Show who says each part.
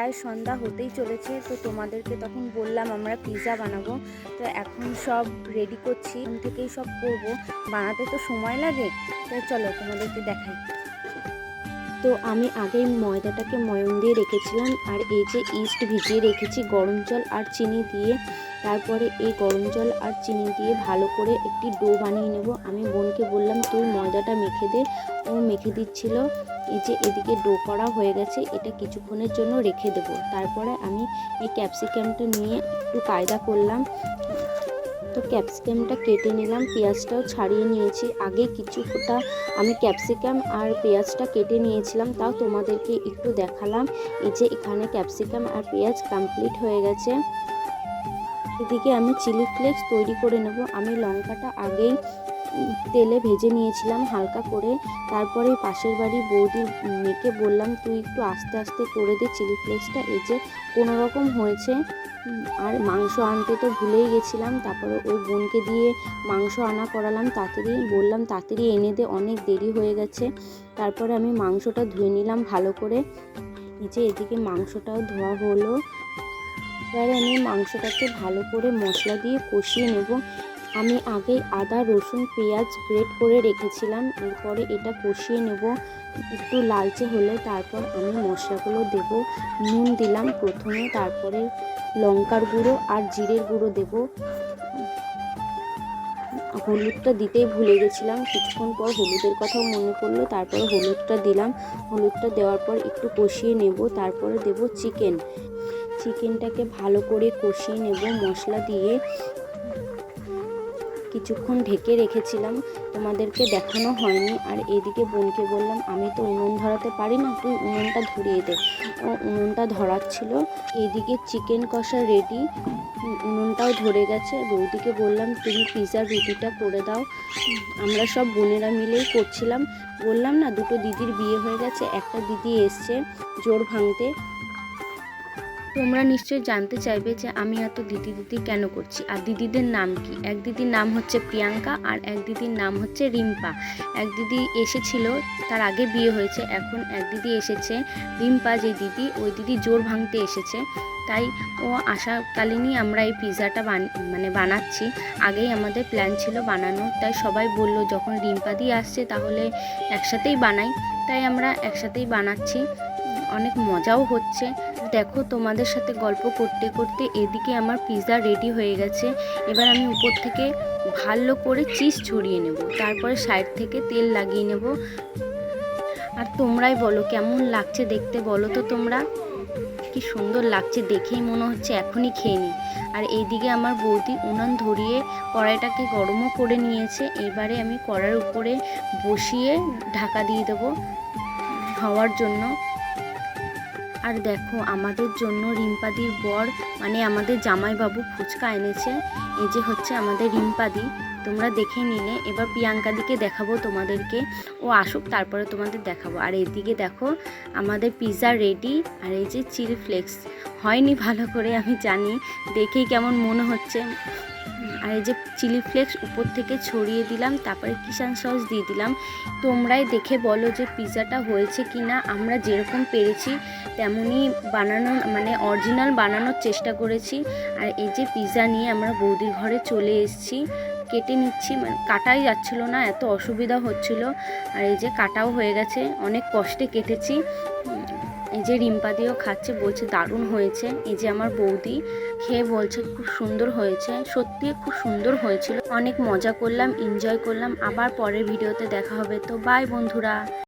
Speaker 1: প্রায় সন্ধ্যা হতেই চলেছে। তো তোমাদেরকে তখন বললাম আমরা পিৎজা বানাবো। তো এখন সব রেডি করছি, এখন থেকেই সব করব, বানাতে তো সময় লাগে। তো চলো তোমাদেরকে দেখাই। তো আমি আগেই ময়দাটাকে ময়ন দিয়ে রেখেছিলাম, আর এই যে ইস্ট ভিজিয়ে রেখেছি গরম জল আর চিনি দিয়ে। তারপরে এই গরম জল আর চিনি দিয়ে ভালো করে একটি ডো বানিয়ে নেব। আমি বোনকে বললাম তুই ময়দাটা মেখে দে, ও মেখে দিচ্ছিল। এই যে এদিকে ডো করা হয়ে গেছে, এটা কিছুক্ষণের জন্য রেখে দেব। তারপরে আমি এই ক্যাপসিকামটা নিয়ে একটু কায়দা করলাম। তো ক্যাপসিকামটা কেটে নিলাম, পেঁয়াজটাও ছাড়িয়ে নিয়েছি। আগে কিছুটা আমি ক্যাপসিকাম আর পেঁয়াজটা কেটে নিয়েছিলাম, তাও তোমাদেরকে একটু দেখালাম। এই যে এখানে ক্যাপসিকাম আর পেঁয়াজ কমপ্লিট হয়ে গেছে। এদিকে আমি চিলি ফ্লেক্স তৈরি করে নেব। আমি লঙ্কাটা আগেই তেলে ভেজে নিয়েছিলাম হালকা করে। তারপরে পাশের বাড়ি বৌদির মেয়েকে বললাম তুই একটু আস্তে আস্তে করে দে চিলি ফ্লেক্সটা। এই যে কোনো রকম হয়েছে। আর মাংস আনতে তো ভুলেই গেছিলাম, তারপরে ওই বোনকে দিয়ে মাংস আনা করালাম। তাড়াতাড়ি বললাম তাড়াতাড়ি এনে দে, অনেক দেরি হয়ে গেছে। তারপরে আমি মাংসটা ধুয়ে নিলাম ভালো করে। এই যে এদিকে মাংসটাও ধোয়া হলো। এবারে আমি মাংসটাকে ভালো করে মশলা দিয়ে কষিয়ে নেব। আমি আগে আদা রসুন পেঁয়াজ গ্রেট করে রেখেছিলাম, এরপরে এটা কষিয়ে নেব। একটু লালচে হলে তারপর আমি মশলাগুলো দেব। নুন দিলাম প্রথমে, তারপরে লঙ্কার গুঁড়ো আর জিরের গুঁড়ো দেব। হলুদটা দিতেই ভুলে গেছিলাম, কিছুক্ষণ পর হলুদের কথাও মনে পড়লো, তারপরে হলুদটা দিলাম। হলুদটা দেওয়ার পর একটু কষিয়ে নেব। তারপরে দেব চিকেনটাকে ভালো করে কষিয়ে নেব মশলা দিয়ে। কিছুক্ষণ ঢেকে রেখেছিলাম, তোমাদেরকে দেখানো হয়নি। আর এদিকে বোনকে বললাম আমি তো উনুন ধরাতে পারি না, তুই উনুনটা ধরিয়ে দে। ও উনুনটা ধরাচ্ছিল। এদিকে চিকেন কষা রেডি, উনুনটাও ধরে গেছে। বৌদিকে বললাম তুমি পিৎজার রুটিটা করে দাও। আমরা সব বোনেরা মিলেই করছিলাম। বললাম না দুটো দিদির বিয়ে হয়ে গেছে, একটা দিদি এসছে জোর ভাঙতে। তোমরা নিশ্চয়ই জানতে চাইবে যে আমি এত দিদি দিদি কেন করছি, আর দিদিদের নাম কি। এক দিদির নাম হচ্ছে প্রিয়াঙ্কা, আর এক দিদির নাম হচ্ছে রিম্পা। এক দিদি এসেছিল, তার আগে বিয়ে হয়েছে। এখন এক দিদি এসেছে রিম্পা, যে দিদি, ওই দিদি জোর ভাঙতে এসেছে। তাই ও আসাকালীনই আমরা এই পিৎজাটা বানাচ্ছি। আগেই আমাদের প্ল্যান ছিল বানানোর, তাই সবাই বলল যখন রিম্পা দি আসছে তাহলে একসাথেই বানাই। তাই আমরা একসাথেই বানাচ্ছি, অনেক মজাও হচ্ছে। দেখো তোমাদের সাথে গল্প করতে করতে এদিকে আমার পিৎজা রেডি হয়ে গেছে। এবার আমি উপর থেকে ভালো করে চিজ ছড়িয়ে নেব, তারপরে সাইড থেকে তেল লাগিয়ে নেব। আর তোমরাই বলো কেমন লাগছে দেখতে, বলো তো তোমরা। কি সুন্দর লাগছে, দেখেই মনে হচ্ছে এখনই খেয়ে নিই। আর এইদিকে আমার বৌদি উনান ধরিয়ে কড়াইটাকে গরমও করে নিয়েছে। এবারে আমি কড়াইয়ের উপরে বসিয়ে ঢাকা দিয়ে দেবো হওয়ার জন্য। আর দেখো আমাদের জন্য রিম্পাদির বর মানে আমাদের জামাইবাবু ফুচকা এনেছে। এই যে হচ্ছে আমাদের রিম্পাদি, তোমরা দেখে নিলে। এবার প্রিয়াঙ্কাদিকে দেখাবো তোমাদেরকে, ও আসুক তারপরে তোমাদের দেখাবো। আর এদিকে দেখো আমাদের পিৎজা রেডি। আর এই যে চিলি ফ্লেক্স হয়নি ভালো করে আমি জানি, দেখেই কেমন মনে হচ্ছে। আর এই যে চিলি ফ্লেক্স উপর থেকে ছড়িয়ে দিলাম, তারপরে কিষান সস দিয়ে দিলাম। তোমরাই দেখে বলো যে পিৎজাটা হয়েছে কি না। আমরা যেরকম পেরেছি তেমনই বানানোর অরিজিনাল বানানোর চেষ্টা করেছি। আর এই যে পিৎজা নিয়ে আমরা বৌদির ঘরে চলে এসেছি। কেটে নিচ্ছি, কাটাই যাচ্ছিল না, এত অসুবিধা হচ্ছিল। আর এই যে কাটাও হয়ে গেছে, অনেক কষ্টে কেটেছি। এই যে রিম্পাদিও খাচ্ছে, বলছে দারুণ হয়েছে। এই যে আমার বৌদি খেয়ে বলছে খুব সুন্দর হয়েছে। সত্যি খুব সুন্দর হয়েছিল, অনেক মজা করলাম, এনজয় করলাম। আবার পরের ভিডিওতে দেখা হবে। তো বাই বন্ধুরা।